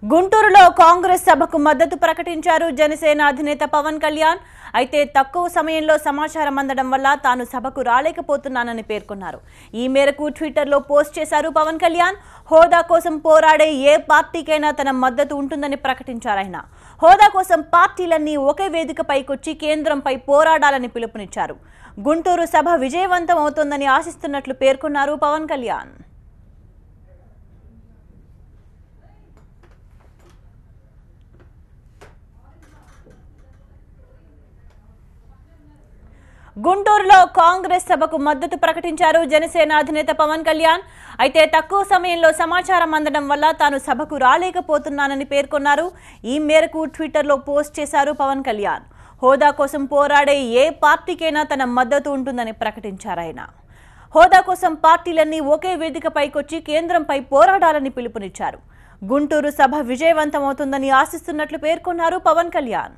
గుంటూరులో కాంగ్రెస్ సభకు మద్దతు ప్రకటించారు జనసేన అధినేత పవన్ కళ్యాణ్. అయితే తక్కువ సమయంలో సమాచారం అందడం వల్ల తాను సభకు రాలేకపోతున్నానని పేర్కొన్నారు. ఈ మేరకు ట్విట్టర్లో పోస్ట్ చేశారు పవన్ కళ్యాణ్. హోదా కోసం పోరాడే ఏ పార్టీకైనా తన మద్దతు ఉంటుందని ప్రకటించారు ఆయన. హోదా కోసం పార్టీలన్నీ ఒకే వేదికపైకొచ్చి కేంద్రంపై పోరాడాలని పిలుపునిచ్చారు. గుంటూరు సభ విజయవంతం అవుతోందని ఆశిస్తున్నట్లు పేర్కొన్నారు పవన్ కళ్యాణ్. గుంటూరులో కాంగ్రెస్ సభకు మద్దతు ప్రకటించారు జనసేన అధినేత పవన్ కళ్యాణ్. అయితే తక్కువ సమయంలో సమాచారం అందడం వల్ల తాను సభకు రాలేకపోతున్నానని పేర్కొన్నారు. ఈ మేరకు ట్విట్టర్లో పోస్ట్ చేశారు పవన్ కళ్యాణ్. హోదా కోసం పోరాడే ఏ పార్టీకైనా తన మద్దతు ఉంటుందని ప్రకటించారు ఆయన. హోదా కోసం పార్టీలన్నీ ఒకే వేదికపైకొచ్చి కేంద్రంపై పోరాడాలని పిలుపునిచ్చారు. గుంటూరు సభ విజయవంతం అవుతుందని ఆశిస్తున్నట్లు పేర్కొన్నారు పవన్ కళ్యాణ్.